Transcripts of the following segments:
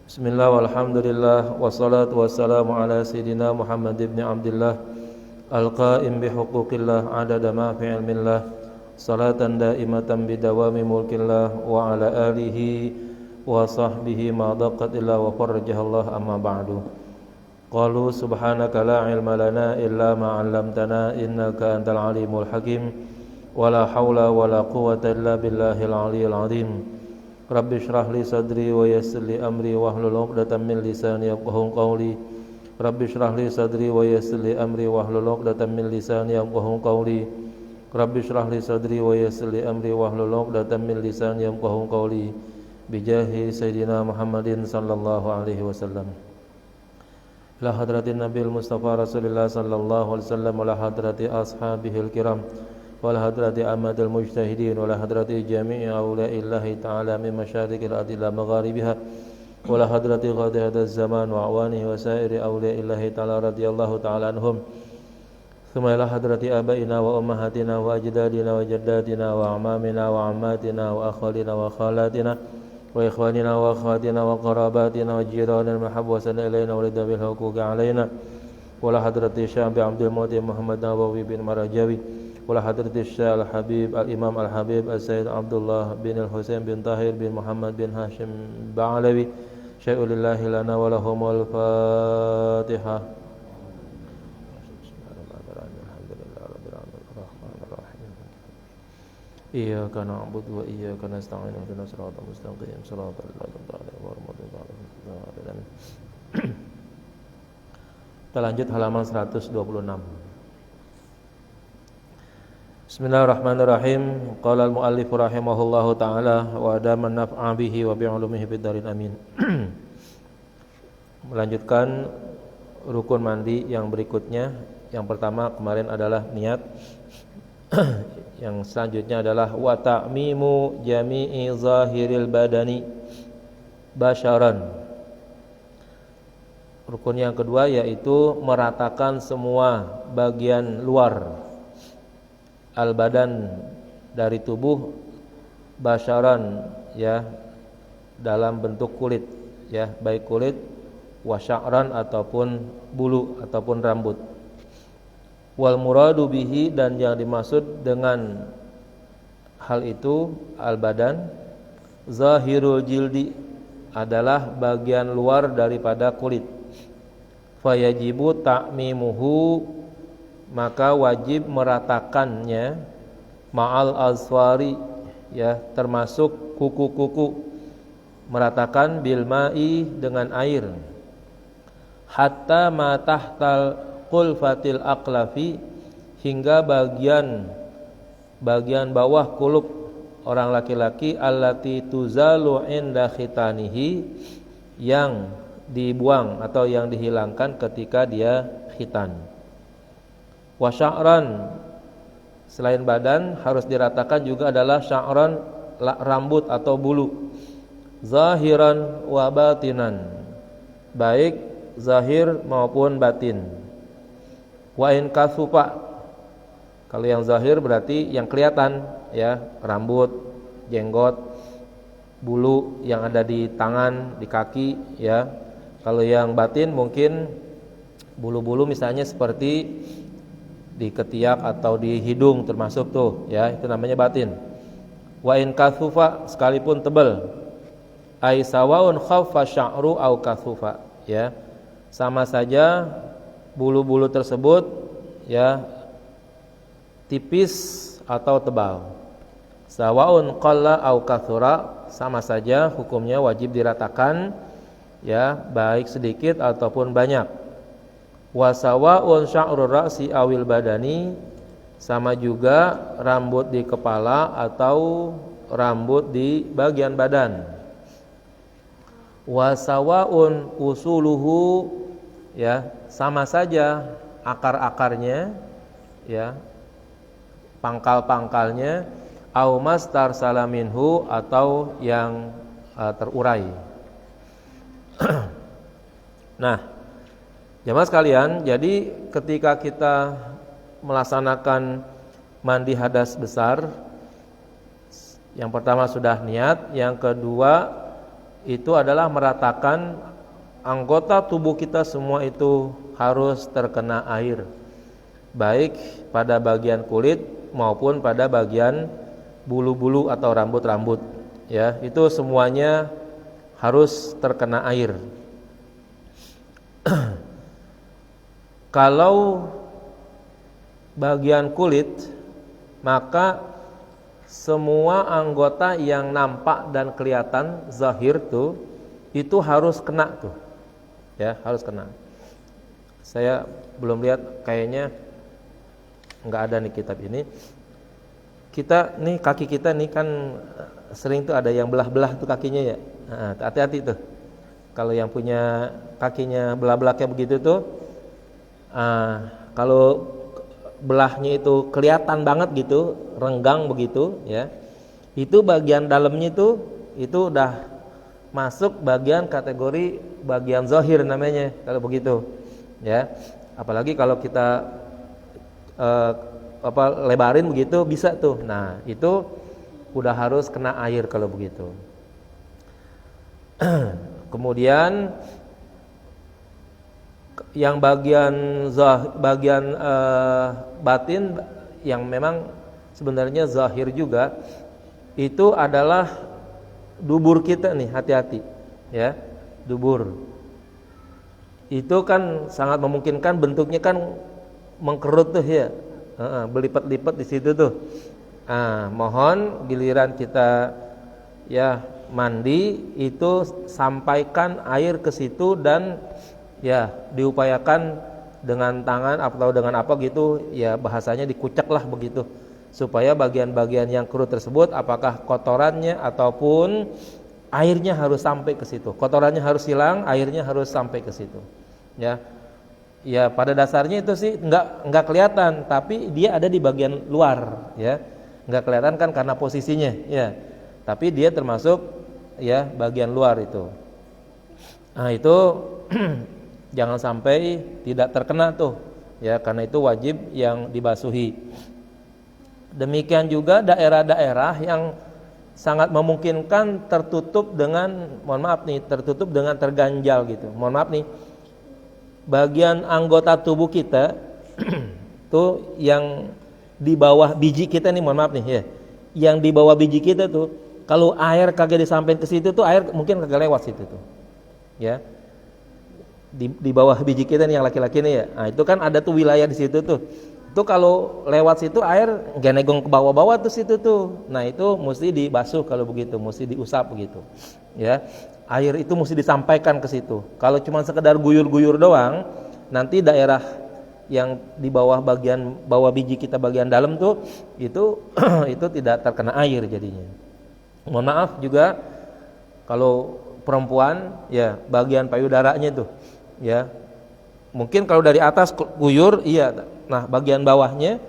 Bismillah walhamdulillah wassalatu wassalamu ala sayyidina Muhammad ibn Abdullah al-qa'im bihuquqillah adada ma fi ilmillah salatan daimatan bidawami mulkillah wa ala alihi wa sahbihi ma daqat illa wa farrajahallah amma ba'du. Qalu subhanaka la ilma lana illa ma 'allamtana innaka antal alimul hakim wa la hawla wa la quwwata illa billahil aliyyil azim. Rabbi shrah li sadri wa yassir li amri wahlul 'uqdatam min lisani yafqahu qawli. Rabbi shrah li sadri wa yassir li amri wahlul 'uqdatam min lisani yafqahu qawli. Rabbi shrah li sadri wa yassir li amri wahlul 'uqdatam min lisani yafqahu qawli. Bijahi sayyidina Muhammadin sallallahu alaihi wasallam. Ila hadratin Nabil Mustafa Rasulullah sallallahu alaihi wasallam wa la hadrati ashabihil kiram. Wal hadrati amadil mujtahidin wal hadrati jami'i awliya'illahi ta'ala min masyariqil ardi ila magharibiha wal hadrati ghadiyataz zaman wa awanihi wa sairi awliya'illahi ta'ala radhiyallahu ta'ala anhum thumma ila hadrati abaina wa ummahatina wa ajdadina wa jaddatina wa amamina wa ammatina wa akhalina wa khalatina wa ikhwanina wa akhatina wa qarabatina wa jiranina mahabbasan ilayna wa lidabil huquqi alayna wala hadrati Syekh Abdul Muti Muhammad Nawawi bin Marajawi wala hadrati Syekh Al-Habib Al-Imam Al-Habib Al-Sayyid Abdullah bin Al-Husain bin Tahir bin Muhammad bin Hashim Ba'alawi syai'ulillahi lana wa lahumul Fatihah. Iyyaka na'budu wa iyyaka nasta'in ihdinas siratal mustaqim siratal ladzina an'amta 'alaihim. Kita lanjut halaman 126. Bismillahirrahmanirrahim. Qala al-muallif rahimahullahu taala wa adaman naf'a bihi wa bi 'ulumihi fid darin amin. Melanjutkan rukun mandi yang berikutnya. Yang pertama kemarin adalah niat. Yang selanjutnya adalah wa ta'mimu jami'i zahiril badani basyaran. Rukun yang kedua yaitu meratakan semua bagian luar al-badan dari tubuh basyaran, ya, dalam bentuk kulit, ya, baik kulit wa sya'ran ataupun bulu ataupun rambut. Wal muradu bihi, dan yang dimaksud dengan hal itu al-badan zahirul jildi, adalah bagian luar daripada kulit. Fayajibu ta'mimuhu, maka wajib meratakannya ma'al azfari, ya, termasuk kuku-kuku, meratakan bil ma'i, dengan air, hatta ma tahtal qulfatil aqlafi, hingga bagian bawah kulup orang laki-laki allati tuzalu inda khitanihi, yang dibuang atau yang dihilangkan ketika dia khitan. Wa sya'ran, selain badan harus diratakan juga adalah sya'ran, rambut atau bulu, zahiran wa batinan, baik zahir maupun batin. Wa in kasufa, kalau yang zahir berarti yang kelihatan, ya, rambut, jenggot, bulu yang ada di tangan, di kaki, ya. Kalau yang batin mungkin bulu-bulu misalnya seperti di ketiak atau di hidung termasuk tuh, ya, itu namanya batin. Wa in kasufa, sekalipun tebal, ai sawaun khaffa sya'ru au kasufa, ya, sama saja bulu-bulu tersebut, ya, tipis atau tebal. Sawaun qalla au katsura, sama saja hukumnya wajib diratakan, ya, baik sedikit ataupun banyak. Wa sawaun sya'rur ra'si awil badani, sama juga rambut di kepala atau rambut di bagian badan. Wa sawaun usuluhu, ya, sama saja akar-akarnya, ya, pangkal-pangkalnya, au mastar salaminhu, atau yang terurai. Nah, jamaah sekalian, jadi ketika kita melaksanakan mandi hadas besar, yang pertama sudah niat, yang kedua itu adalah meratakan anggota tubuh kita semua itu harus terkena air, baik pada bagian kulit maupun pada bagian bulu-bulu atau rambut-rambut, ya, itu semuanya harus terkena air. Kalau bagian kulit, maka semua anggota yang nampak dan kelihatan zahir tuh itu harus kena tuh, ya, harus kena. Saya belum lihat, kayaknya nggak ada nih kitab ini. Kita nih, kaki kita nih kan sering tuh ada yang belah-belah tuh kakinya, ya. Nah, hati-hati tuh. Kalau yang punya kakinya belah-belah kayak begitu tuh, kalau belahnya itu kelihatan banget gitu, renggang begitu, ya, itu bagian dalamnya itu udah masuk bagian kategori bagian zahir namanya kalau begitu, ya. Apalagi kalau kita lebarin begitu bisa tuh. Nah, itu udah harus kena air kalau begitu. Kemudian yang bagian batin yang memang sebenarnya zahir juga itu adalah dubur kita nih, hati-hati, ya. Dubur itu kan sangat memungkinkan bentuknya kan mengkerut tuh, ya, berlipat-lipat di situ tuh. Mohon giliran kita, ya, mandi itu sampaikan air ke situ dan, ya, diupayakan dengan tangan atau dengan apa gitu, ya, bahasanya dikucek lah begitu, supaya bagian-bagian yang kerut tersebut, apakah kotorannya ataupun airnya harus sampai ke situ. Kotorannya harus hilang, airnya harus sampai ke situ, ya. Ya, pada dasarnya itu sih enggak kelihatan, tapi dia ada di bagian luar, ya. Enggak kelihatan kan karena posisinya, ya. Tapi dia termasuk, ya, bagian luar itu. Nah, itu jangan sampai tidak terkena tuh, ya, karena itu wajib yang dibasuhi. Demikian juga daerah-daerah yang sangat memungkinkan tertutup dengan, mohon maaf nih, tertutup dengan terganjal gitu. Mohon maaf nih, bagian anggota tubuh kita tuh yang di bawah biji kita nih, mohon maaf nih, ya, yang di bawah biji kita tuh, kalau air kagak disampein ke situ tuh, air mungkin kagak lewat situ tuh, ya. Di bawah biji kita nih yang laki-laki nih, ya. Nah, itu kan ada tuh wilayah di situ tuh. Itu kalau lewat situ air nggak negong ke bawah-bawah tuh situ tuh. Nah, itu mesti dibasuh kalau begitu, mesti diusap begitu, ya. Air itu mesti disampaikan ke situ. Kalau cuma sekedar guyur-guyur doang, nanti daerah yang di bawah bagian bawah biji kita bagian dalam tuh itu itu tidak terkena air jadinya. Mohon maaf juga kalau perempuan, ya, bagian payudaranya tuh, ya, mungkin kalau dari atas guyur, iya. Nah, bagian bawahnya,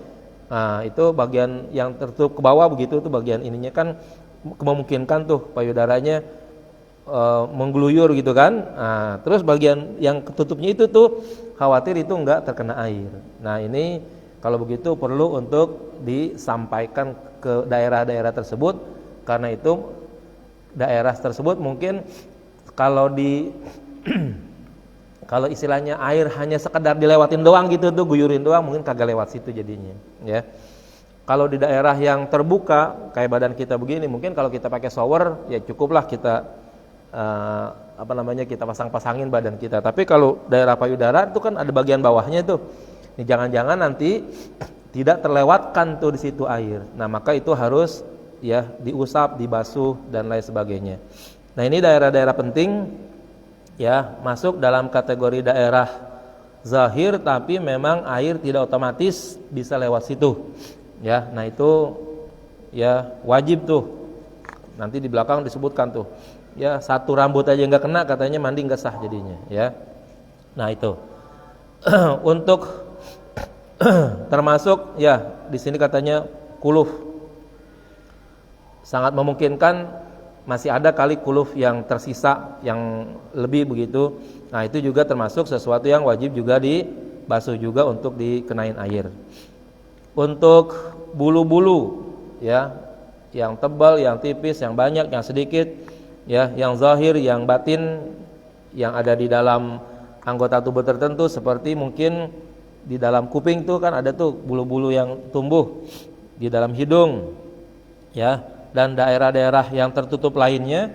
nah, itu bagian yang tertutup ke bawah begitu tuh, bagian ininya kan memungkinkan tuh payudaranya menggeluyur gitu kan. Nah, terus bagian yang ketutupnya itu tuh khawatir itu enggak terkena air. Nah, ini kalau begitu perlu untuk disampaikan ke daerah-daerah tersebut, karena itu daerah tersebut mungkin kalau kalau istilahnya air hanya sekedar dilewatin doang gitu tuh, guyurin doang, mungkin kagak lewat situ jadinya, ya. Kalau di daerah yang terbuka kayak badan kita begini, mungkin kalau kita pakai shower, ya cukuplah kita kita pasang-pasangin badan kita. Tapi kalau daerah payudara itu kan ada bagian bawahnya tuh. Ini jangan-jangan nanti tidak terlewatkan tuh di situ air. Nah, maka itu harus, ya, diusap, dibasuh dan lain sebagainya. Nah, ini daerah-daerah penting, ya, masuk dalam kategori daerah zahir, tapi memang air tidak otomatis bisa lewat situ, ya. Nah, itu, ya, wajib tuh. Nanti di belakang disebutkan tuh, ya, satu rambut aja nggak kena katanya mandi nggak sah jadinya, ya. Nah, itu untuk termasuk, ya, di sini katanya kuluf, sangat memungkinkan masih ada kali kuluf yang tersisa yang lebih begitu. Nah, itu juga termasuk sesuatu yang wajib juga dibasuh juga untuk dikenain air. Untuk bulu-bulu, ya, yang tebal, yang tipis, yang banyak, yang sedikit, ya, yang zahir, yang batin, yang ada di dalam anggota tubuh tertentu, seperti mungkin di dalam kuping tuh kan ada tuh bulu-bulu yang tumbuh, di dalam hidung, ya, dan daerah-daerah yang tertutup lainnya,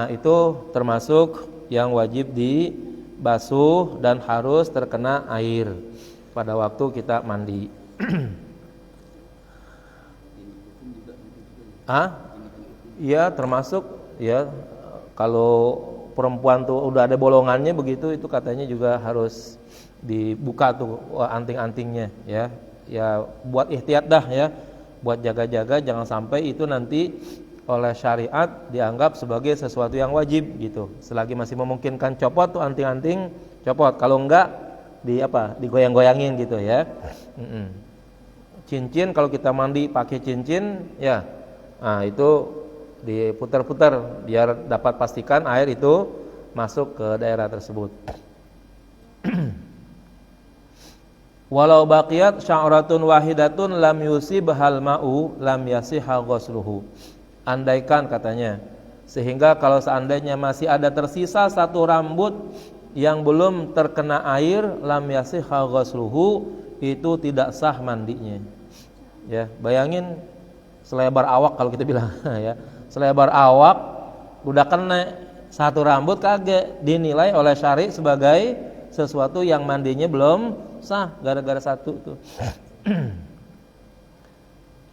itu termasuk yang wajib dibasuh dan harus terkena air pada waktu kita mandi. Iya, termasuk ya, kalau perempuan tuh udah ada bolongannya begitu, itu katanya juga harus dibuka tuh anting-antingnya, ya. Ya buat ihtiyat dah ya, buat jaga-jaga jangan sampai itu nanti oleh syariat dianggap sebagai sesuatu yang wajib gitu. Selagi masih memungkinkan copot tuh anting-anting, copot. Kalau enggak digoyang-goyangin gitu ya. Cincin, kalau kita mandi pakai cincin ya, itu diputar-putar biar dapat pastikan air itu masuk ke daerah tersebut. Walau baqiyat sya'ratun wahidatun lam yusibhal ma'u lam yasihha ghusluhu. Andaikan katanya, sehingga kalau seandainya masih ada tersisa satu rambut yang belum terkena air, lam yasihha ghusluhu, itu tidak sah mandinya. Ya, bayangin selebar awak kalau kita bilang ya. Selebar awak udah kena satu rambut, kagak dinilai oleh syari sebagai sesuatu yang mandinya belum sah gara-gara satu tuh.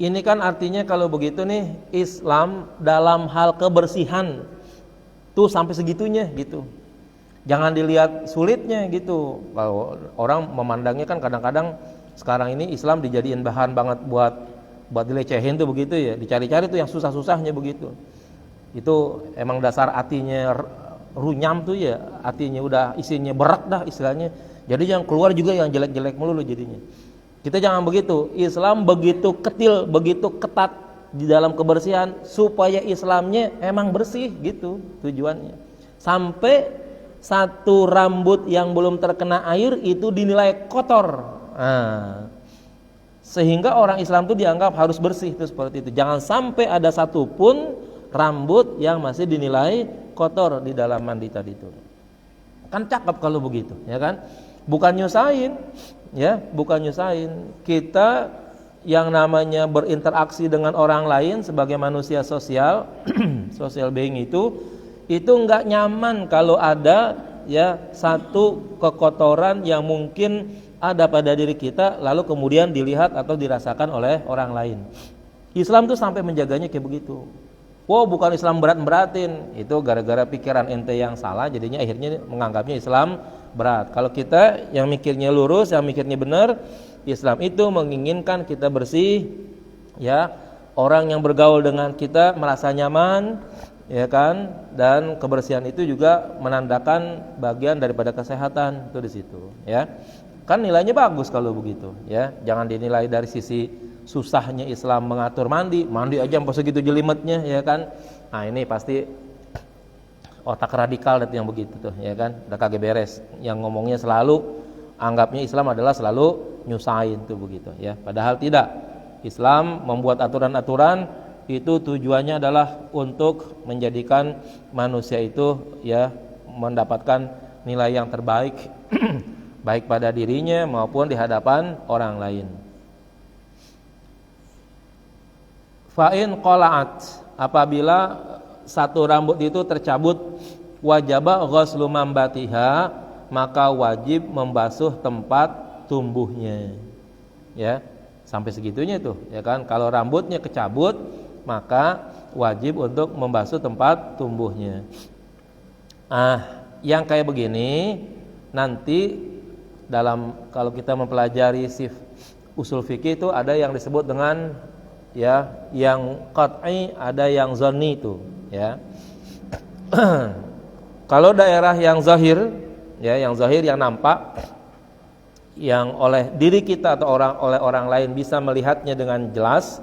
Ini kan artinya kalau begitu nih, Islam dalam hal kebersihan tuh sampai segitunya gitu. Jangan dilihat sulitnya gitu. Kalau orang memandangnya kan kadang-kadang sekarang ini Islam dijadiin bahan banget buat dilecehin tuh begitu ya. Dicari-cari tuh yang susah-susahnya begitu. Itu emang dasar hatinya runyam tuh ya, hatinya udah isinya berat dah istilahnya. Jadi yang keluar juga yang jelek-jelek melulu jadinya. Kita jangan begitu. Islam begitu ketil, begitu ketat di dalam kebersihan supaya Islamnya emang bersih gitu tujuannya. Sampai satu rambut yang belum terkena air itu dinilai kotor. Sehingga orang Islam itu dianggap harus bersih itu seperti itu. Jangan sampai ada satupun rambut yang masih dinilai kotor di dalam mandi tadi itu. Kan cakep kalau begitu, ya kan? Bukan nyusahin, ya, bukan nyusahin. Kita yang namanya berinteraksi dengan orang lain sebagai manusia sosial, social being itu enggak nyaman kalau ada ya satu kekotoran yang mungkin ada pada diri kita lalu kemudian dilihat atau dirasakan oleh orang lain. Islam tuh sampai menjaganya kayak begitu. Wow, bukan Islam berat-beratin, itu gara-gara pikiran ente yang salah, jadinya akhirnya menganggapnya Islam berat. Kalau kita yang mikirnya lurus, yang mikirnya benar, Islam itu menginginkan kita bersih, ya, orang yang bergaul dengan kita merasa nyaman, ya kan, dan kebersihan itu juga menandakan bagian daripada kesehatan itu di situ, ya. Kan nilainya bagus kalau begitu, ya. Jangan dinilai dari sisi susahnya Islam mengatur mandi aja sampai segitu jelimetnya, ya kan. Nah, ini pasti otak radikal yang begitu tuh, ya kan. Udah kagak beres. Yang ngomongnya selalu anggapnya Islam adalah selalu nyusahin tuh begitu, ya. Padahal tidak. Islam membuat aturan-aturan itu tujuannya adalah untuk menjadikan manusia itu ya mendapatkan nilai yang terbaik baik pada dirinya maupun di hadapan orang lain. Fa'in qola'at, apabila satu rambut itu tercabut, wajaba ghuslu mambatiha, maka wajib membasuh tempat tumbuhnya. Ya, sampai segitunya tuh, ya kan. Kalau rambutnya kecabut, maka wajib untuk membasuh tempat tumbuhnya. Yang kayak begini nanti kalau kita mempelajari usul fikih itu ada yang disebut dengan ya yang qat'i, ada yang zanni itu, ya. Kalau daerah yang zahir, ya, yang zahir yang nampak, yang oleh diri kita atau oleh orang lain bisa melihatnya dengan jelas,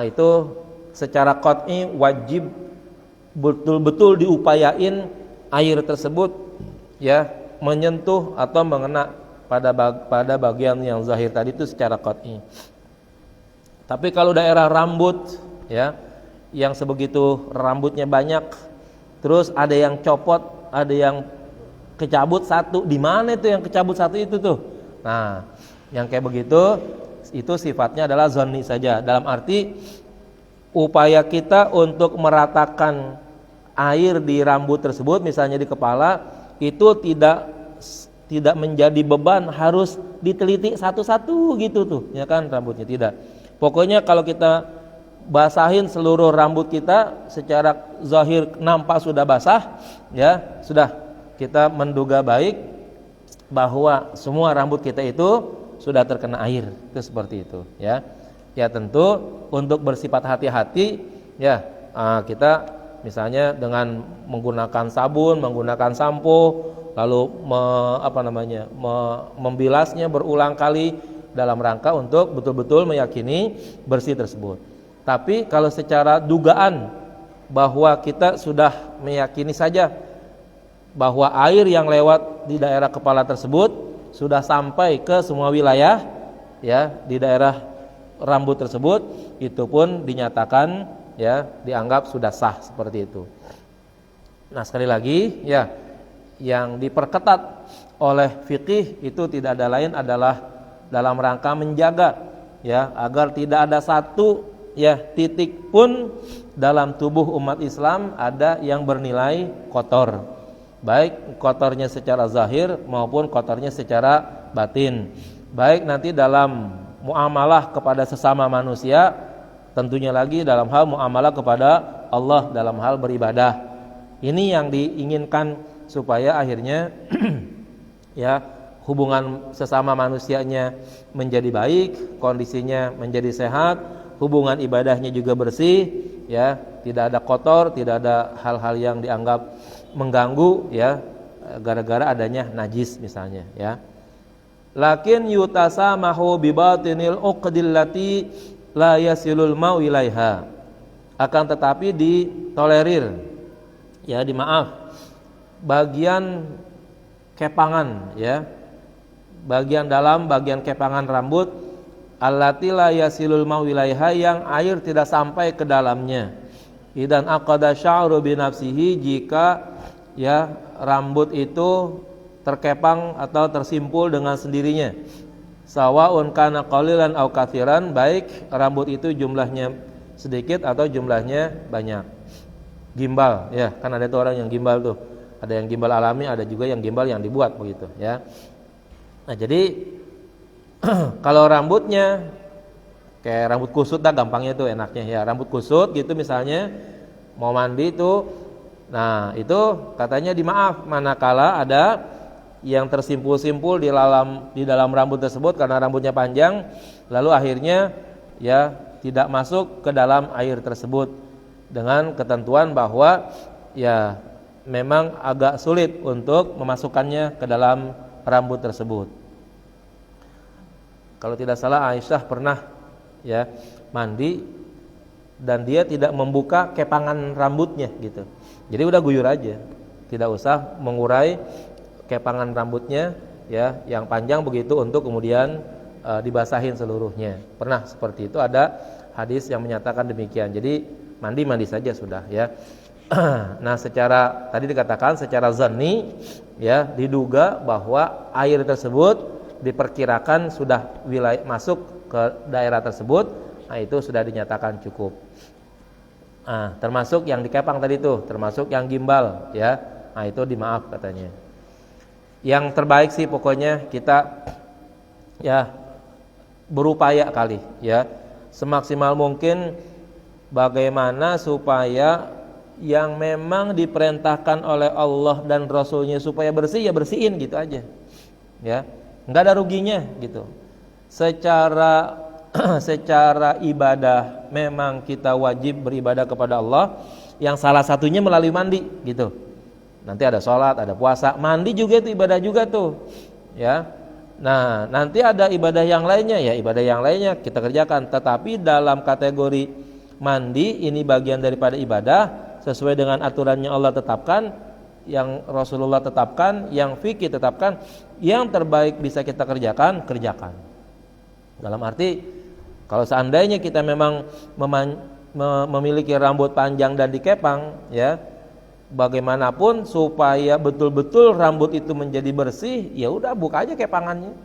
itu secara qat'i wajib betul-betul diupayain air tersebut ya menyentuh atau mengena pada bagian yang zahir tadi itu secara qat'i. Tapi kalau daerah rambut ya yang sebegitu rambutnya banyak terus ada yang copot, ada yang kecabut satu. Di mana itu yang kecabut satu itu tuh? Nah, yang kayak begitu itu sifatnya adalah zonni saja. Dalam arti upaya kita untuk meratakan air di rambut tersebut, misalnya di kepala, itu tidak menjadi beban harus diteliti satu-satu gitu tuh, ya kan, rambutnya tidak. Pokoknya kalau kita basahin seluruh rambut kita secara zahir nampak sudah basah, ya sudah, kita menduga baik bahwa semua rambut kita itu sudah terkena air, itu seperti itu, ya. Ya tentu untuk bersifat hati-hati, ya kita misalnya dengan menggunakan sabun, menggunakan sampo, lalu membilasnya berulang kali dalam rangka untuk betul-betul meyakini bersih tersebut. Tapi kalau secara dugaan bahwa kita sudah meyakini saja bahwa air yang lewat di daerah kepala tersebut sudah sampai ke semua wilayah, ya, di daerah rambut tersebut, itu pun dinyatakan, ya, dianggap sudah sah seperti itu. Nah, sekali lagi, ya, yang diperketat oleh fikih itu tidak ada lain adalah dalam rangka menjaga, ya, agar tidak ada satu, ya, titik pun dalam tubuh umat Islam ada yang bernilai kotor, baik kotornya secara zahir maupun kotornya secara batin, baik nanti dalam muamalah kepada sesama manusia, tentunya lagi dalam hal muamalah kepada Allah dalam hal beribadah. Ini yang diinginkan supaya akhirnya ya, hubungan sesama manusianya menjadi baik, kondisinya menjadi sehat, hubungan ibadahnya juga bersih, ya, tidak ada kotor, tidak ada hal-hal yang dianggap mengganggu, ya, gara-gara adanya najis misalnya, ya. Lakin yutasamahu bibatinil uqdillati la yasilul mau ilaiha. Akan tetapi ditolerir, ya, dimaaf bagian kepangan, ya, bagian dalam, bagian kepangan rambut, allati la yasilul mau ilaiha, yang air tidak sampai ke dalamnya. Idan aqada sya'ru bi nafsihi, jika, ya, rambut itu terkepang atau tersimpul dengan sendirinya, sawaun kana qalilan aw katsiran, baik rambut itu jumlahnya sedikit atau jumlahnya banyak. Gimbal, ya, kan ada tuh orang yang gimbal tuh, ada yang gimbal alami, ada juga yang gimbal yang dibuat begitu, ya. Nah, jadi kalau rambutnya kayak rambut kusut, dah gampangnya tuh enaknya, ya, rambut kusut gitu misalnya, mau mandi tuh, nah itu katanya dimaaf manakala ada yang tersimpul-simpul di dalam rambut tersebut karena rambutnya panjang, lalu akhirnya, ya, tidak masuk ke dalam air tersebut, dengan ketentuan bahwa, ya, memang agak sulit untuk memasukkannya ke dalam rambut tersebut. Kalau tidak salah Aisyah pernah, ya, mandi dan dia tidak membuka kepangan rambutnya gitu. Jadi udah guyur aja, tidak usah mengurai kepangan rambutnya, ya, yang panjang begitu untuk kemudian dibasahin seluruhnya. Pernah seperti itu, ada hadis yang menyatakan demikian. Jadi mandi saja sudah, ya. Nah, secara tadi dikatakan secara zanni, ya, diduga bahwa air tersebut diperkirakan sudah masuk ke daerah tersebut. Nah, itu sudah dinyatakan cukup. Nah, termasuk yang dikepang tadi itu, termasuk yang gimbal, ya. Nah, itu dimaaf katanya. Yang terbaik sih pokoknya kita, ya, berupaya kali, ya, semaksimal mungkin bagaimana supaya yang memang diperintahkan oleh Allah dan Rasulnya supaya bersih, ya bersihin gitu aja, ya, nggak ada ruginya gitu. Secara ibadah memang kita wajib beribadah kepada Allah, yang salah satunya melalui mandi gitu. Nanti ada sholat, ada puasa, mandi juga itu ibadah juga tuh, ya. Nah, nanti ada ibadah yang lainnya, ya, ibadah yang lainnya kita kerjakan. Tetapi dalam kategori mandi ini bagian daripada ibadah sesuai dengan aturan yang Allah tetapkan, yang Rasulullah tetapkan, yang fikih tetapkan, yang terbaik bisa kita kerjakan. Dalam arti kalau seandainya kita memang memiliki rambut panjang dan dikepang, ya, bagaimanapun supaya betul-betul rambut itu menjadi bersih, ya udah buka aja kepangannya.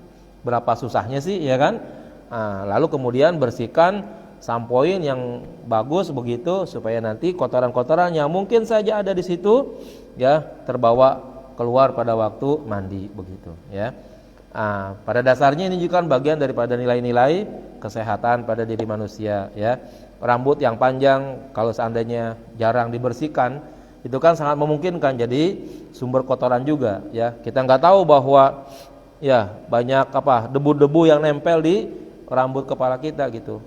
Berapa susahnya sih, ya kan? Nah, lalu kemudian bersihkan, sampoin yang bagus begitu supaya nanti kotoran-kotoran yang mungkin saja ada di situ ya terbawa keluar pada waktu mandi begitu ya. Nah, pada dasarnya ini juga kan bagian daripada nilai-nilai kesehatan pada diri manusia ya. Rambut yang panjang kalau seandainya jarang dibersihkan itu kan sangat memungkinkan jadi sumber kotoran juga ya. Kita nggak tahu bahwa ya banyak debu-debu yang nempel di rambut kepala kita gitu.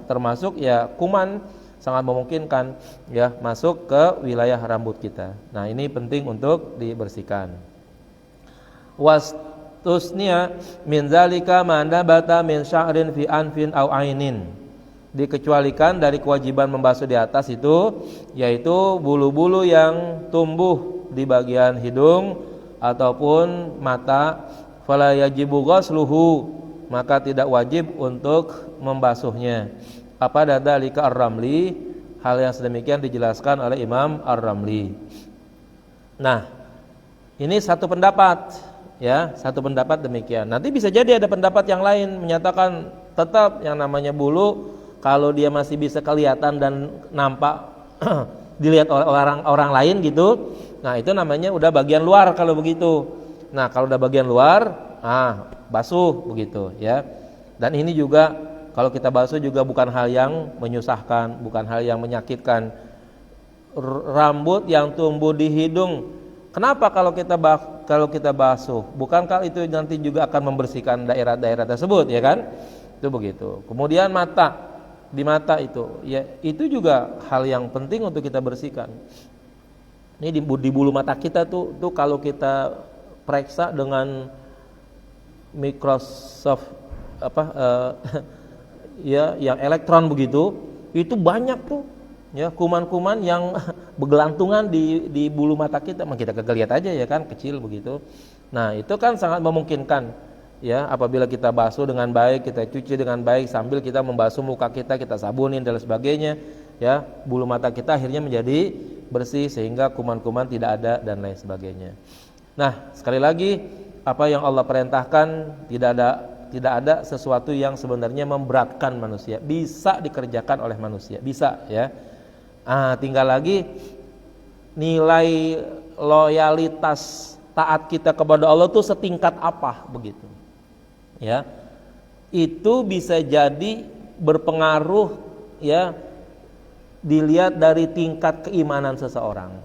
Termasuk ya kuman sangat memungkinkan ya masuk ke wilayah rambut kita. Nah, ini penting untuk dibersihkan. Wastusnya min zalika ma nabata min sya'rin fi anfin aw ainin. Dikecualikan dari kewajiban membasuh di atas itu yaitu bulu-bulu yang tumbuh di bagian hidung ataupun mata, fala yajibu ghusluhu, maka tidak wajib untuk membasuhnya. Apa dzalika Ar-Ramli, hal yang sedemikian dijelaskan oleh Imam Ar-Ramli. Nah, ini satu pendapat ya, satu pendapat demikian. Nanti bisa jadi ada pendapat yang lain menyatakan tetap yang namanya bulu kalau dia masih bisa kelihatan dan nampak dilihat oleh orang lain gitu. Nah, itu namanya udah bagian luar kalau begitu. Nah, kalau udah bagian luar, basuh begitu ya. Dan ini juga kalau kita basuh juga bukan hal yang menyusahkan, bukan hal yang menyakitkan. Rambut yang tumbuh di hidung, kenapa kalau kita basuh? Bukankah itu nanti juga akan membersihkan daerah-daerah tersebut ya kan? Itu begitu. Kemudian mata, di mata itu ya itu juga hal yang penting untuk kita bersihkan. Ini di bulu mata kita tuh kalau kita periksa dengan Microsoft ya yang elektron begitu, itu banyak tuh ya kuman-kuman yang bergelantungan di bulu mata kita. Kita kagak lihat aja ya kan, kecil begitu. Nah, itu kan sangat memungkinkan ya apabila kita basuh dengan baik, kita cuci dengan baik sambil kita membasuh muka kita sabunin dan sebagainya ya, bulu mata kita akhirnya menjadi bersih sehingga kuman-kuman tidak ada dan lain sebagainya. Nah, sekali lagi apa yang Allah perintahkan tidak ada sesuatu yang sebenarnya memberatkan manusia, bisa dikerjakan oleh manusia, bisa ya. Tinggal lagi nilai loyalitas taat kita kepada Allah tuh setingkat apa begitu. Ya. Itu bisa jadi berpengaruh ya dilihat dari tingkat keimanan seseorang.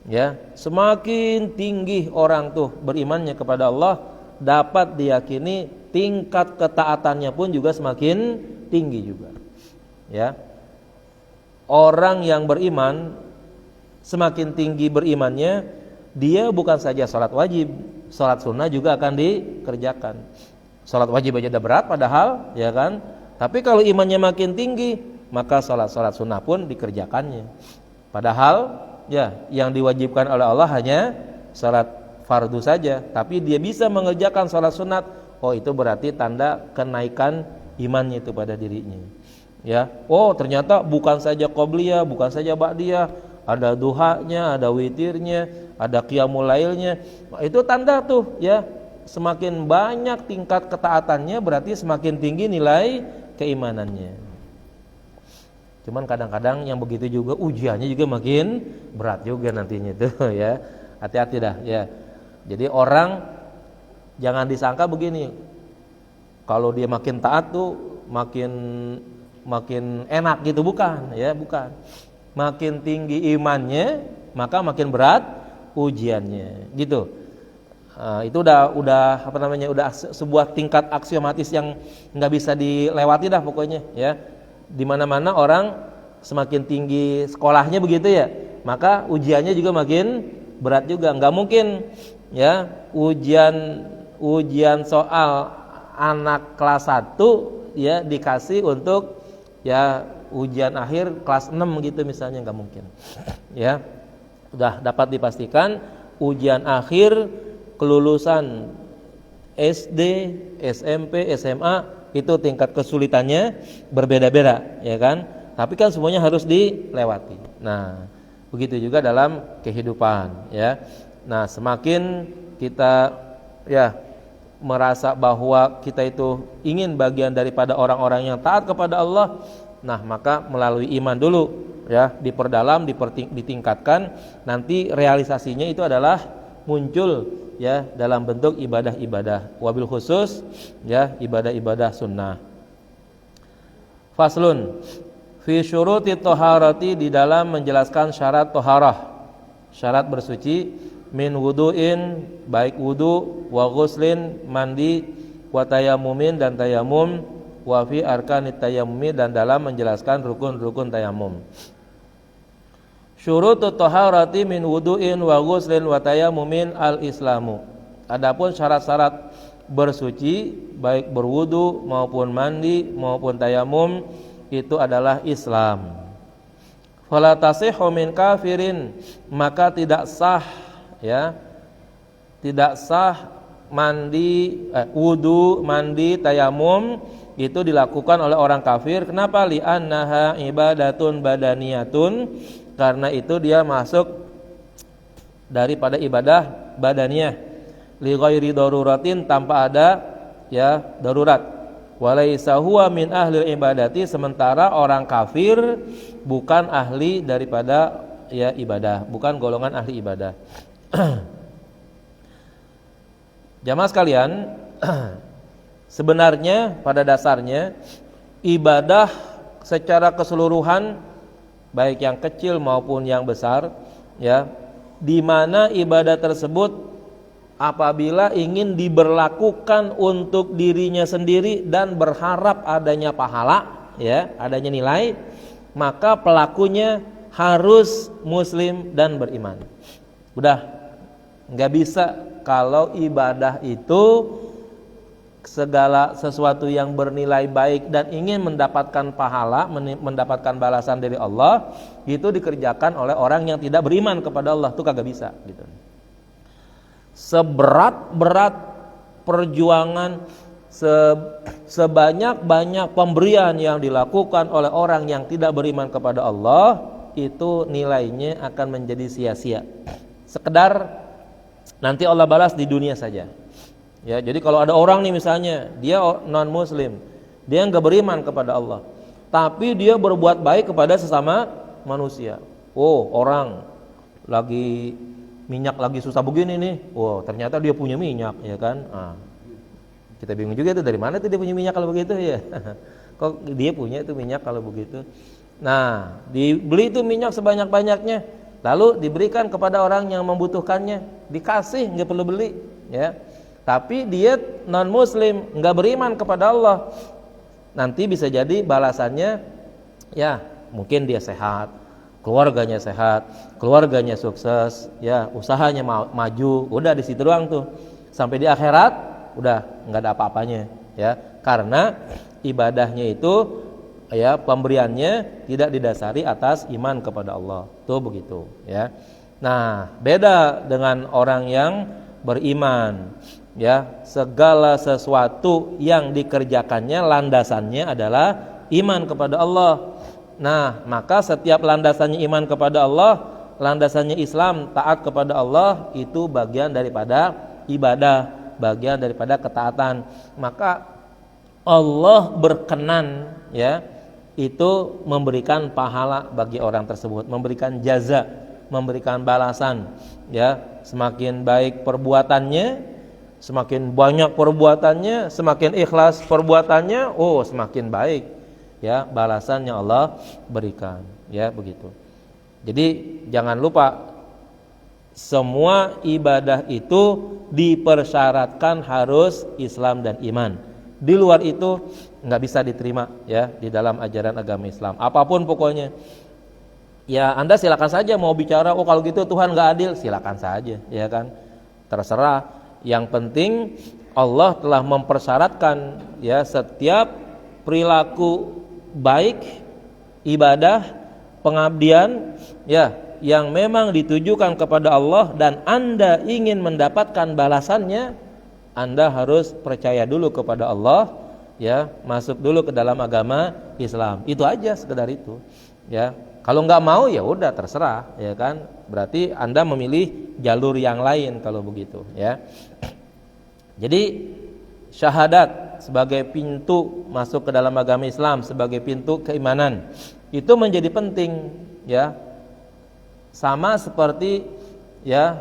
Ya, semakin tinggi orang tuh berimannya kepada Allah, dapat diyakini tingkat ketaatannya pun juga semakin tinggi juga. Ya. Orang yang beriman semakin tinggi berimannya, dia bukan saja sholat wajib, sholat sunnah juga akan dikerjakan. Sholat wajib aja udah berat padahal, ya kan? Tapi kalau imannya makin tinggi, maka sholat sunnah pun dikerjakannya. Padahal, ya yang diwajibkan oleh Allah hanya sholat fardu saja, tapi dia bisa mengerjakan sholat sunat. Oh, itu berarti tanda kenaikan imannya itu pada dirinya. Ya, oh ternyata bukan saja qobliyah, bukan saja ba'diyah, ada duhanya, ada witirnya, ada qiyamul lailnya. Itu tanda tuh ya, semakin banyak tingkat ketaatannya berarti semakin tinggi nilai keimanannya. Cuman kadang-kadang yang begitu juga ujiannya juga makin berat juga nantinya tuh ya. Hati-hati dah ya. Jadi orang jangan disangka begini, kalau dia makin taat tuh makin enak gitu, bukan ya, bukan. Makin tinggi imannya maka makin berat ujiannya gitu. Itu udah udah sebuah tingkat aksiomatis yang nggak bisa dilewati dah pokoknya ya. Di mana-mana orang semakin tinggi sekolahnya begitu ya, maka ujiannya juga makin berat juga. Nggak mungkin ya ujian soal anak kelas 1 ya dikasih untuk ya ujian akhir kelas 6 gitu misalnya, nggak mungkin. Ya, sudah dapat dipastikan ujian akhir kelulusan SD, SMP, SMA itu tingkat kesulitannya berbeda-beda, ya kan? Tapi kan semuanya harus dilewati. Nah, Begitu juga dalam kehidupan, ya. Nah, semakin kita ya merasa bahwa kita itu ingin bagian daripada orang-orang yang taat kepada Allah, nah maka melalui iman dulu, ya, diperdalam, ditingkatkan, nanti realisasinya itu adalah muncul, ya, dalam bentuk ibadah-ibadah, wabil khusus, ya, ibadah-ibadah sunnah. Faslun fi syuruti thaharati, di dalam menjelaskan syarat thaharah, syarat bersuci, min wudu'in, baik wudu, wa ghuslin, mandi, wa tayammumin, dan tayamum, wa fi arkanit tayammumi, dan dalam menjelaskan rukun-rukun tayamum. Syurutut thaharati min wudu'in wa ghuslin wa tayammumin al-islamu. Adapun syarat-syarat bersuci baik berwudu maupun mandi maupun tayamum itu adalah Islam. Fala tasihhu min kafirin, maka tidak sah, ya, tidak sah mandi, wudu, mandi, tayamum itu dilakukan oleh orang kafir. Kenapa? Li'annaha ibadatun badaniyatun, karena itu dia masuk daripada ibadah badaniyah, li ghairi daruratin, tanpa ada, ya, darurat. Walaisa huwa min ahli ibadati, sementara orang kafir bukan ahli daripada, ya, ibadah, bukan golongan ahli ibadah. Jamaah sekalian, sebenarnya pada dasarnya ibadah secara keseluruhan, baik yang kecil maupun yang besar, ya, di mana ibadah tersebut apabila ingin diberlakukan untuk dirinya sendiri dan berharap adanya pahala, ya, adanya nilai, maka pelakunya harus muslim dan beriman. Udah, nggak bisa kalau ibadah itu segala sesuatu yang bernilai baik dan ingin mendapatkan pahala, mendapatkan balasan dari Allah, itu dikerjakan oleh orang yang tidak beriman kepada Allah, itu kagak bisa, gitu. Seberat-berat perjuangan, sebanyak-banyak pemberian yang dilakukan oleh orang yang tidak beriman kepada Allah, itu nilainya akan menjadi sia-sia. Sekedar nanti Allah balas di dunia saja. Ya, jadi kalau ada orang nih misalnya dia non muslim, dia enggak beriman kepada Allah, tapi dia berbuat baik kepada sesama manusia. Oh, orang lagi minyak lagi susah begini nih. Oh, ternyata dia punya minyak, ya kan? Ah. Kita bingung juga itu dari mana tuh dia punya minyak kalau begitu, ya. Kok dia punya itu minyak kalau begitu? Nah, dibeli itu minyak sebanyak-banyaknya, lalu diberikan kepada orang yang membutuhkannya, dikasih, nggak perlu beli, ya. Tapi dia non muslim, nggak beriman kepada Allah, nanti bisa jadi balasannya, ya, mungkin dia sehat, keluarganya sehat, keluarganya sukses, ya, usahanya maju, udah di situ doang tuh. Sampai di akhirat udah nggak ada apa-apanya, ya, karena ibadahnya itu, ya, pemberiannya tidak didasari atas iman kepada Allah. Tuh begitu, ya. Nah, beda dengan orang yang beriman, ya, segala sesuatu yang dikerjakannya landasannya adalah iman kepada Allah. Nah, maka setiap landasannya iman kepada Allah, landasannya Islam, taat kepada Allah, itu bagian daripada ibadah, bagian daripada ketaatan. Maka Allah berkenan, ya, itu memberikan pahala bagi orang tersebut, memberikan jaza, memberikan balasan, ya. Semakin baik perbuatannya, semakin banyak perbuatannya, semakin ikhlas perbuatannya, oh semakin baik, ya, balasan yang Allah berikan, ya, begitu. Jadi jangan lupa, semua ibadah itu dipersyaratkan harus Islam dan iman. Di luar itu nggak bisa diterima, ya, di dalam ajaran agama Islam. Apapun pokoknya, ya, Anda silakan saja mau bicara, oh kalau gitu Tuhan nggak adil, silakan saja, ya kan, terserah. Yang penting Allah telah mempersyaratkan, ya, setiap perilaku baik, ibadah, pengabdian, ya, yang memang ditujukan kepada Allah dan Anda ingin mendapatkan balasannya, Anda harus percaya dulu kepada Allah, ya, masuk dulu ke dalam agama Islam. Itu aja, sekedar itu, ya. Kalau nggak mau ya udah terserah, ya kan? Berarti Anda memilih jalur yang lain kalau begitu, ya. Jadi syahadat sebagai pintu masuk ke dalam agama Islam, sebagai pintu keimanan, itu menjadi penting, ya. Sama seperti ya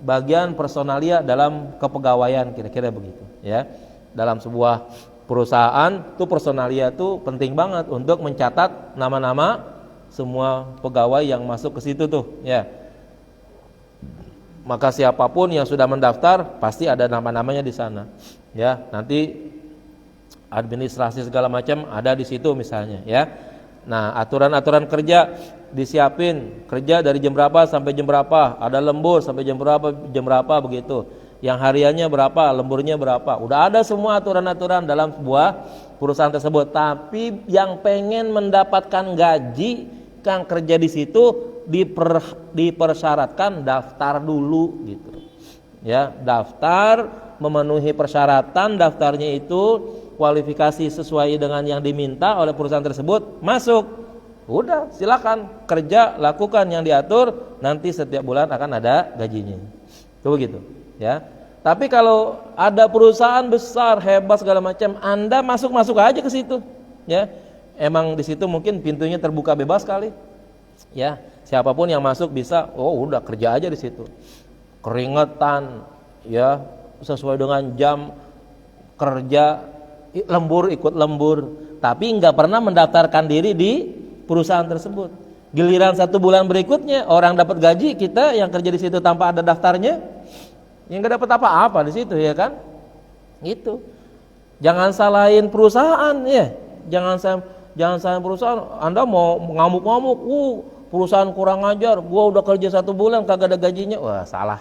bagian personalia dalam kepegawaian, kira-kira begitu, ya. Dalam sebuah perusahaan tuh personalia tuh penting banget untuk mencatat nama-nama semua pegawai yang masuk ke situ tuh, ya. Maka siapapun yang sudah mendaftar pasti ada nama-namanya di sana, ya. Nanti administrasi segala macam ada di situ misalnya, ya. Nah, aturan-aturan kerja disiapin, kerja dari jam berapa sampai jam berapa, ada lembur sampai jam berapa begitu. Yang hariannya berapa, lemburnya berapa. Udah ada semua aturan-aturan dalam sebuah perusahaan tersebut. Tapi yang pengen mendapatkan gaji yang kerja di situ dipersyaratkan daftar dulu gitu. Ya, daftar, memenuhi persyaratan, daftarnya itu kualifikasi sesuai dengan yang diminta oleh perusahaan tersebut, masuk. Udah, silakan kerja, lakukan yang diatur, nanti setiap bulan akan ada gajinya. Tuh begitu, ya. Tapi kalau ada perusahaan besar, hebat segala macam, Anda masuk aja ke situ, ya. Emang di situ mungkin pintunya terbuka bebas kali, ya. Siapapun yang masuk bisa, udah kerja aja di situ. Keringetan, ya, sesuai dengan jam kerja, lembur ikut lembur, tapi nggak pernah mendaftarkan diri di perusahaan tersebut. Giliran 1 bulan berikutnya orang dapat gaji, kita yang kerja di situ tanpa ada daftarnya, yang nggak dapat apa-apa di situ, ya kan? Gitu. Jangan salahin perusahaan, ya. Jangan salahin perusahaan. Anda mau ngamuk-ngamuk, perusahaan kurang ajar, gua udah kerja 1 bulan kagak ada gajinya. Wah, salah.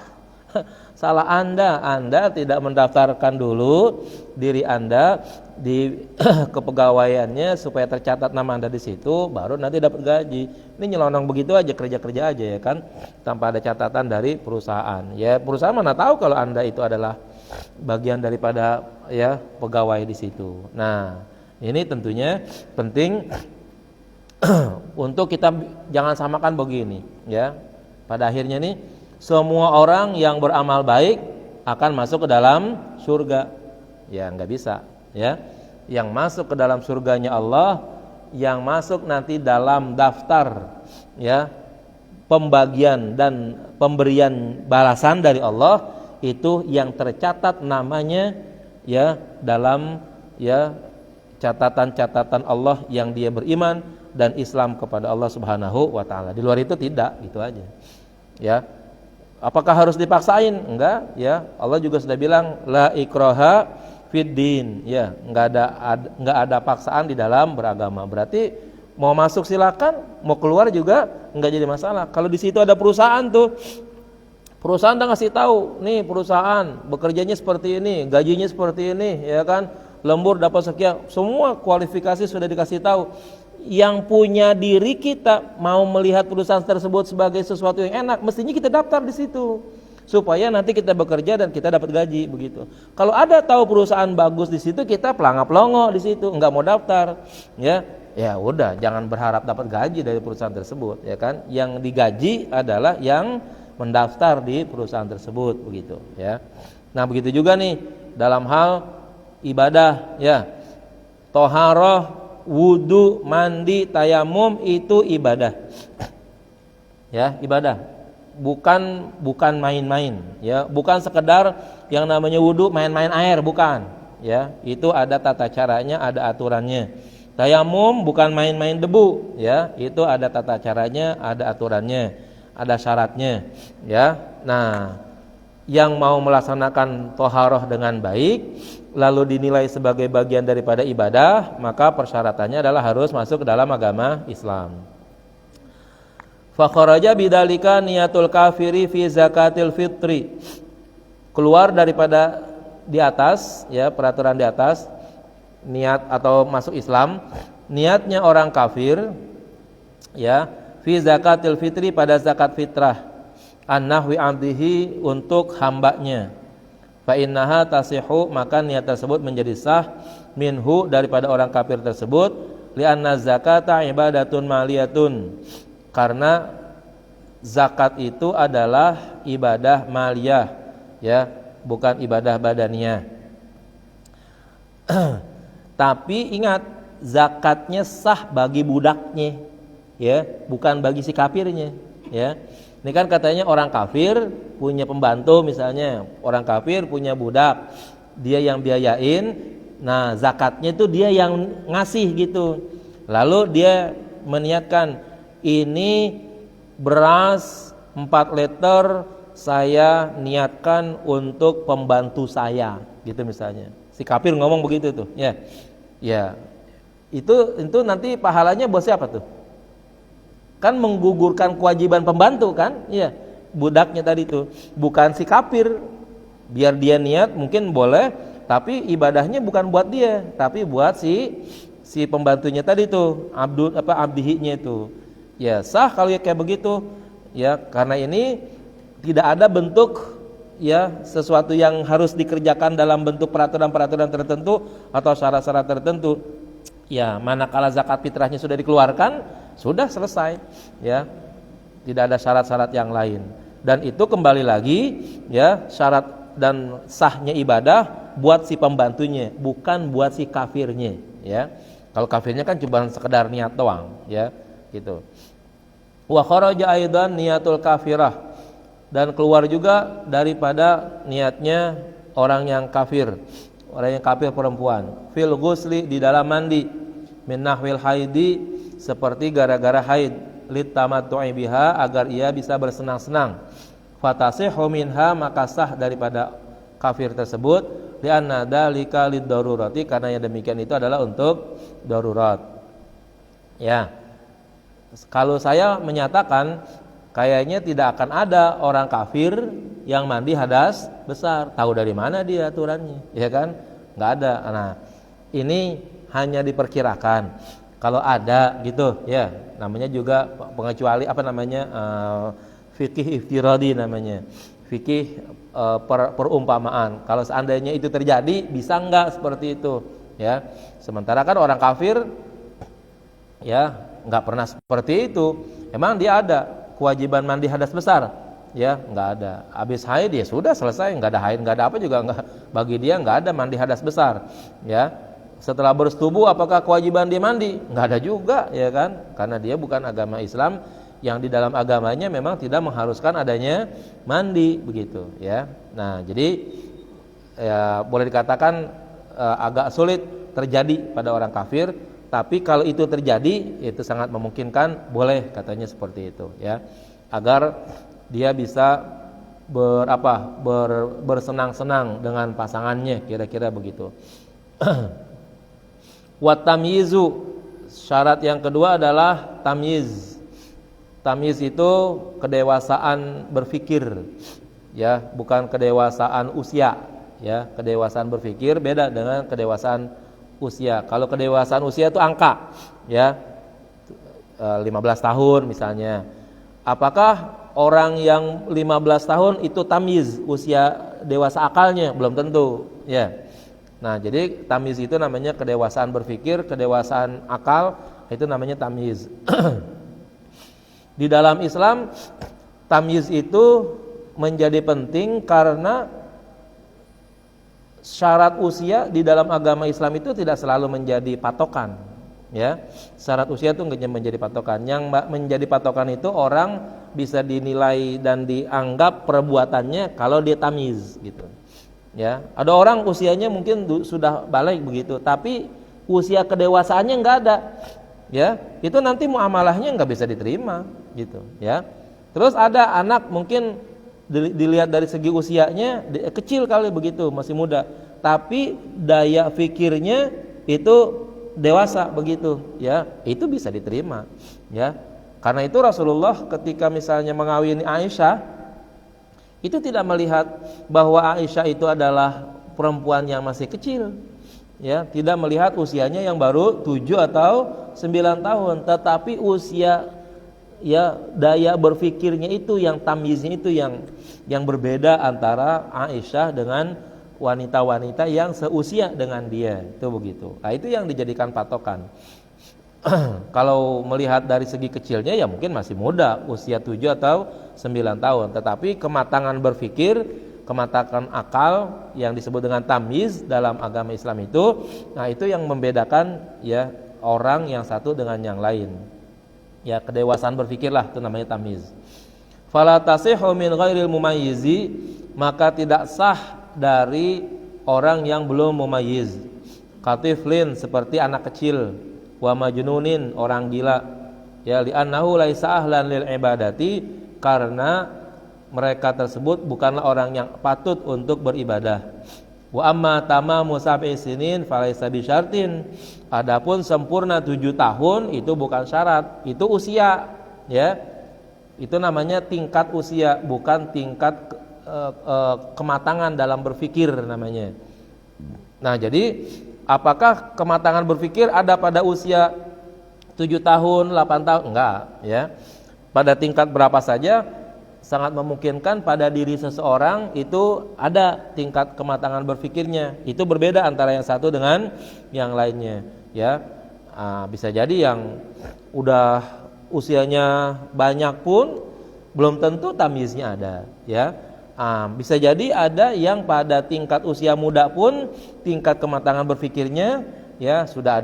Salah Anda tidak mendaftarkan dulu diri Anda di kepegawaiannya supaya tercatat nama Anda di situ, baru nanti dapat gaji. Ini nyelonong begitu aja, kerja aja, ya kan, tanpa ada catatan dari perusahaan. Ya, perusahaan mana tahu kalau Anda itu adalah bagian daripada ya pegawai di situ. Nah, ini tentunya penting untuk kita jangan samakan begini, ya. Pada akhirnya nih semua orang yang beramal baik akan masuk ke dalam surga. Ya, enggak bisa, ya. Yang masuk ke dalam surganya Allah, yang masuk nanti dalam daftar, ya, pembagian dan pemberian balasan dari Allah, itu yang tercatat namanya, ya, dalam, ya, catatan-catatan Allah yang dia beriman dan Islam kepada Allah Subhanahu wa taala. Di luar itu tidak, gitu aja. Ya. Apakah harus dipaksain? Enggak, ya. Allah juga sudah bilang la ikraha fid din, ya. Enggak ada paksaan di dalam beragama. Berarti mau masuk silakan, mau keluar juga enggak jadi masalah. Kalau di situ ada perusahaan tuh, perusahaan udah ngasih tahu, nih perusahaan bekerjanya seperti ini, gajinya seperti ini, ya kan, lembur dapat sekian, semua kualifikasi sudah dikasih tahu. Yang punya diri kita mau melihat perusahaan tersebut sebagai sesuatu yang enak, mestinya kita daftar di situ supaya nanti kita bekerja dan kita dapat gaji, begitu. Kalau ada tahu perusahaan bagus di situ, kita pelangap-longo di situ, enggak mau daftar, ya. Ya udah, jangan berharap dapat gaji dari perusahaan tersebut, ya kan. Yang digaji adalah yang mendaftar di perusahaan tersebut, begitu, ya. Nah, begitu juga nih dalam hal ibadah, ya. Toharoh, wudu, mandi, tayamum itu ibadah. Ya, ibadah. Bukan main-main, ya. Bukan sekedar yang namanya wudu main-main air, bukan, ya. Itu ada tata caranya, ada aturannya. Tayamum bukan main-main debu, ya. Itu ada tata caranya, ada aturannya, ada syaratnya, ya. Nah, yang mau melaksanakan toharoh dengan baik lalu dinilai sebagai bagian daripada ibadah, maka persyaratannya adalah harus masuk ke dalam agama Islam. Fa kharaja bidzalika niyatul kafiri fi zakatil fitri. Keluar daripada di atas, ya, peraturan di atas, niat atau masuk Islam, niatnya orang kafir, ya, fi zakatil fitri, pada zakat fitrah, an-nahwi 'abdihi, untuk hambanya. Fa innaha tasihu, maka niat tersebut menjadi sah, minhu, daripada orang kafir tersebut, li anna zakata ibadatun maliyatun, Karena zakat itu adalah ibadah maliyah, ya, bukan ibadah badaniyah. Tapi ingat, zakatnya sah bagi budaknya, ya, bukan bagi si kafirnya, ya. Ini kan katanya orang kafir punya pembantu misalnya, orang kafir punya budak, dia yang biayain, nah zakatnya itu dia yang ngasih gitu. Lalu dia meniatkan, ini beras 4 liter saya niatkan untuk pembantu saya, gitu misalnya. Si kafir ngomong begitu tuh, ya. Ya. Itu nanti pahalanya buat siapa tuh? Kan menggugurkan kewajiban pembantu kan? Iya. Budaknya tadi tuh, bukan si kafir. Biar dia niat mungkin boleh, tapi ibadahnya bukan buat dia, tapi buat si pembantunya tadi tuh, abdihinya itu. Ya, sah kalau ya kayak begitu. Ya, karena ini tidak ada bentuk, ya, sesuatu yang harus dikerjakan dalam bentuk peraturan-peraturan tertentu atau syarat-syarat tertentu. Ya, manakala zakat fitrahnya sudah dikeluarkan, sudah selesai, ya. Tidak ada syarat-syarat yang lain. Dan itu kembali lagi, ya, syarat dan sahnya ibadah buat si pembantunya, bukan buat si kafirnya, ya. Kalau kafirnya kan cuma sekedar niat doang, ya, gitu. Wa kharaja aidan niatul kafirah, dan keluar juga daripada niatnya orang yang kafir, orang yang kafir perempuan, fil ghusli, di dalam mandi, min nahwil haidi, seperti gara-gara haid, litamattu'i biha, agar ia bisa bersenang-senang, fatasihu minha, maka sah daripada kafir tersebut, li'anna dzalika lid-darurati, karena yang demikian itu adalah untuk darurat. Ya. Kalau saya menyatakan kayaknya tidak akan ada orang kafir yang mandi hadas besar. Tahu dari mana dia aturannya? Ya kan? Enggak ada. Nah, ini hanya diperkirakan. Kalau ada gitu, ya, namanya juga pengecuali fikih iftiradi namanya. Fikih perumpamaan. Kalau seandainya itu terjadi, bisa enggak seperti itu, ya. Sementara kan orang kafir, ya, enggak pernah seperti itu. Emang dia ada kewajiban mandi hadas besar? Ya, enggak ada. Habis haid ya sudah selesai, enggak ada haid, enggak ada apa juga, enggak, bagi dia enggak ada mandi hadas besar, ya. Setelah bersetubuh apakah kewajiban dia mandi? Enggak ada juga, ya kan? Karena dia bukan agama Islam yang di dalam agamanya memang tidak mengharuskan adanya mandi, begitu, ya. Nah, jadi ya boleh dikatakan agak sulit terjadi pada orang kafir, tapi kalau itu terjadi itu sangat memungkinkan, boleh katanya seperti itu, ya. Agar dia bisa bersenang-senang dengan pasangannya, kira-kira begitu. Wa tamyizu, syarat yang kedua adalah tamyiz. Tamyiz itu kedewasaan berpikir, ya, bukan kedewasaan usia, ya. Kedewasaan berpikir beda dengan kedewasaan usia. Kalau kedewasaan usia itu angka, ya, 15 tahun misalnya. Apakah orang yang 15 tahun itu tamyiz, usia dewasa akalnya? Belum tentu, ya. Nah, jadi tamyiz itu namanya kedewasaan berpikir, kedewasaan akal, itu namanya tamyiz. Di dalam Islam, tamyiz itu menjadi penting karena syarat usia di dalam agama Islam itu tidak selalu menjadi patokan, ya. Syarat usia itu enggak menjadi patokan. Yang menjadi patokan itu orang bisa dinilai dan dianggap perbuatannya kalau dia tamyiz, gitu. Ya, ada orang usianya mungkin sudah balik begitu, tapi usia kedewasaannya enggak ada. Ya, itu nanti muamalahnya enggak bisa diterima, gitu, ya. Terus ada anak mungkin dilihat dari segi usianya kecil kali begitu, masih muda, tapi daya fikirnya itu dewasa begitu, ya. Itu bisa diterima, ya. Karena itu Rasulullah ketika misalnya mengawini Aisyah, itu tidak melihat bahwa Aisyah itu adalah perempuan yang masih kecil, ya, tidak melihat usianya yang baru 7 atau 9 tahun, tetapi usia, ya, daya berfikirnya itu, yang tamyiznya itu yang berbeda antara Aisyah dengan wanita-wanita yang seusia dengan dia, itu begitu. Nah, itu yang dijadikan patokan. Kalau melihat dari segi kecilnya ya mungkin masih muda, usia 7 atau 9 tahun. Tetapi kematangan berpikir, kematangan akal yang disebut dengan tamyiz dalam agama Islam itu, nah itu yang membedakan ya orang yang satu dengan yang lain. Ya, kedewasaan berpikirlah itu namanya tamyiz. Fala tasihhu min ghairil mumayyizi, maka tidak sah dari orang yang belum mumayyiz. Katiflin, seperti anak kecil, wa majnunin, orang gila. Ya, li'annahu laisa ahlan lil ibadati, karena mereka tersebut bukanlah orang yang patut untuk beribadah. Wa amma tamamu sab'i sinin falaisa bisyartin. Adapun sempurna 7 tahun itu bukan syarat, itu usia, ya. Itu namanya tingkat usia, bukan tingkat kematangan dalam berpikir namanya. Nah, jadi apakah kematangan berpikir ada pada usia 7 tahun, 8 tahun? Enggak, ya. Pada tingkat berapa saja sangat memungkinkan pada diri seseorang itu ada tingkat kematangan berpikirnya. Itu berbeda antara yang satu dengan yang lainnya, ya. Bisa jadi yang udah usianya banyak pun belum tentu tamyiznya ada, ya. Bisa jadi ada yang pada tingkat usia muda pun tingkat kematangan berpikirnya ya sudah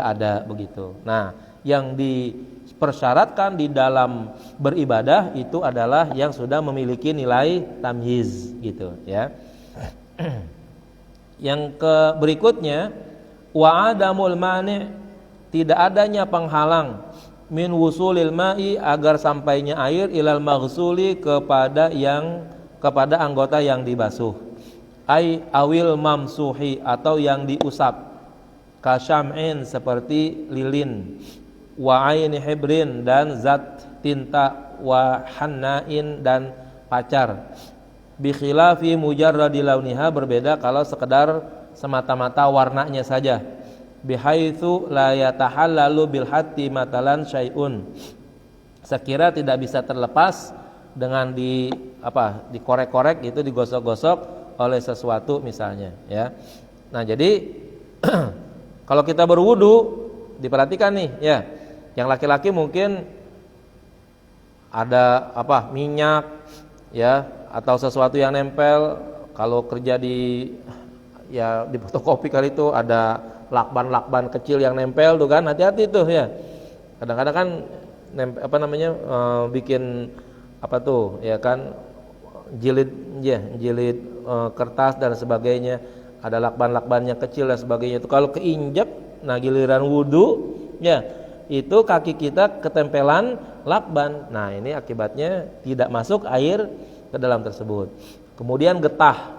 ada begitu. Nah, yang dipersyaratkan di dalam beribadah itu adalah yang sudah memiliki nilai tamyiz gitu, ya. Yang berikutnya, wa adamul mani', tidak adanya penghalang min wusulil ma'i, agar sampainya air ilal maghsuli, kepada anggota yang dibasuh, ai awil mamsuhi, atau yang diusap, kasyam'in, seperti lilin, wa aini hibrin, dan zat tinta, wa hannain, dan pacar, bi khilafi mujarradi launiha, berbeda kalau sekedar semata-mata warnanya saja, bihaitsu la yatahallalu bil hatti matalan syai'un, sekira tidak bisa terlepas dengan dikorek-korek gitu, digosok-gosok oleh sesuatu misalnya, ya. Nah, jadi kalau kita berwudu, diperhatikan nih, ya. Yang laki-laki mungkin ada minyak, ya, atau sesuatu yang nempel. Kalau kerja di fotokopi kali itu ada lakban-lakban kecil yang nempel tuh kan, hati-hati tuh, ya. Kadang-kadang kan bikin ya kan, jilid kertas dan sebagainya, ada lakban-lakbannya kecil dan sebagainya. Itu kalau keinjak, nah giliran wudu, ya, itu kaki kita ketempelan lakban. Nah, ini akibatnya tidak masuk air ke dalam tersebut. Kemudian getah,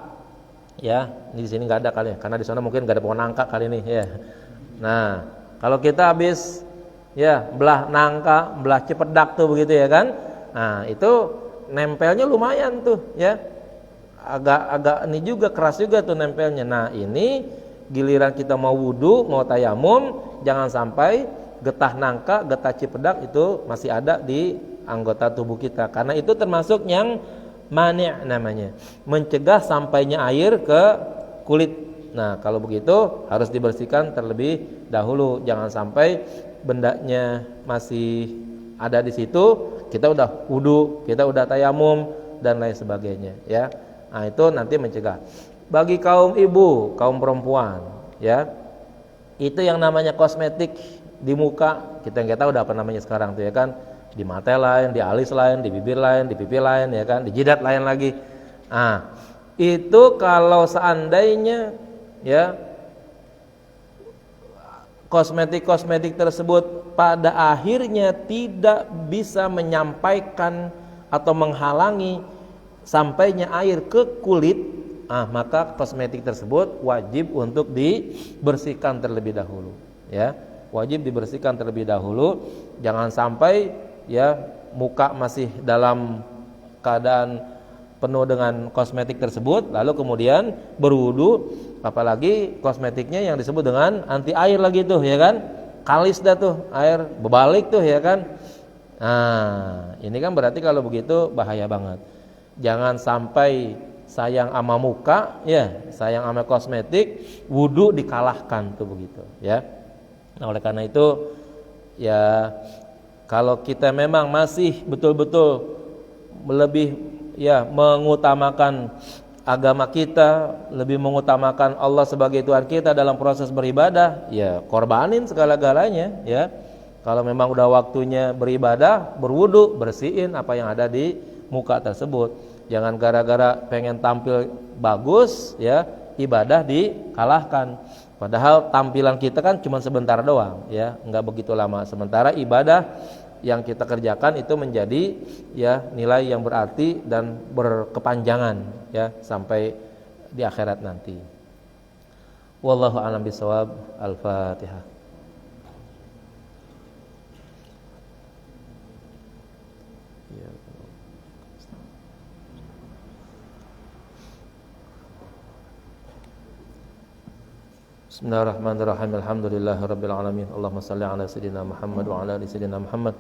ya, ini di sini nggak ada kali ya, karena di sana mungkin nggak ada pohon nangka kali ini, ya. Nah, kalau kita habis belah nangka, belah cipedak tuh begitu, ya kan. Nah, itu nempelnya lumayan tuh, ya. Agak ini juga keras juga tuh nempelnya. Nah, ini giliran kita mau wudu, mau tayamum, jangan sampai getah nangka, getah cipedak itu masih ada di anggota tubuh kita, karena itu termasuk yang mani' namanya, mencegah sampainya air ke kulit. Nah, kalau begitu harus dibersihkan terlebih dahulu, jangan sampai bendanya masih ada di situ, kita udah wudu, kita udah tayamum dan lain sebagainya, ya. Nah, itu nanti mencegah. Bagi kaum ibu, kaum perempuan, ya, itu yang namanya kosmetik di muka, kita nggak tahu udah apa namanya sekarang tuh, ya kan. Di mata lain, di alis lain, di bibir lain, di pipi lain, ya kan, di jidat lain lagi. Nah, itu kalau seandainya, ya, kosmetik tersebut pada akhirnya tidak bisa menyampaikan atau menghalangi sampainya air ke kulit, maka kosmetik tersebut wajib untuk dibersihkan terlebih dahulu, ya. Wajib dibersihkan terlebih dahulu, jangan sampai, ya, muka masih dalam keadaan penuh dengan kosmetik tersebut lalu kemudian berwudu, apalagi kosmetiknya yang disebut dengan anti air lagi tuh, ya kan, kalis dah tuh, air berbalik tuh, ya kan. Nah, ini kan berarti kalau begitu bahaya banget. Jangan sampai sayang sama muka, ya, sayang sama kosmetik, wudu dikalahkan tuh begitu, ya. Nah, oleh karena itu Ya, kalau kita memang masih betul-betul lebih mengutamakan agama kita, lebih mengutamakan Allah sebagai Tuhan kita dalam proses beribadah, ya korbanin segala-galanya ya. Kalau memang udah waktunya beribadah, berwudu, bersihin apa yang ada di muka tersebut. Jangan gara-gara pengen tampil bagus ya, ibadah dikalahkan. Padahal tampilan kita kan cuma sebentar doang ya, enggak begitu lama. Sementara ibadah yang kita kerjakan itu menjadi ya nilai yang berarti dan berkepanjangan ya sampai di akhirat nanti. Wallahu a'lam bishawab. Al-Fatihah. Bismillahirrahmanirrahim. Alhamdulillahirabbil alamin. Allahumma shalli ala sayidina Muhammad wa ala ali sayidina Muhammad.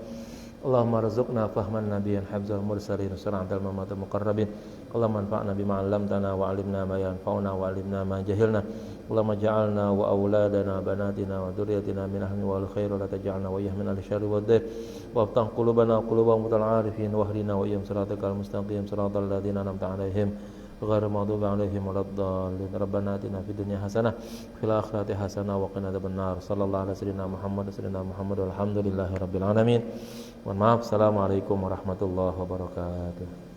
Allahumma rzuqna fahman nabiyyan hifdzal mursalin sur'atal mamatul muqarrabin. Allahumma anfa'na bima 'allamtana wa 'allimna ma yanfa'una wa 'allimna ma jahilna. Allahumma ja'alna wa auladana banatina wa dzurriyyatina min ahli wal khair wa la taj'alna wa min ahli syarri wad dhar. Wa aftah qulubana qulubal mutal'arifin wa hdina wa iyyam siratal mustaqim siratal ladzina an'amta 'alaihim غير المغضوب عليهم ولا الضالين ربنا آتنا في الدنيا حسنة وفي الآخرة حسنة وقنا عذاب النار صلى الله على سيدنا محمد والحمد لله رب العالمين. Mohon maaf. Assalamualaikum warahmatullahi wabarakatuh.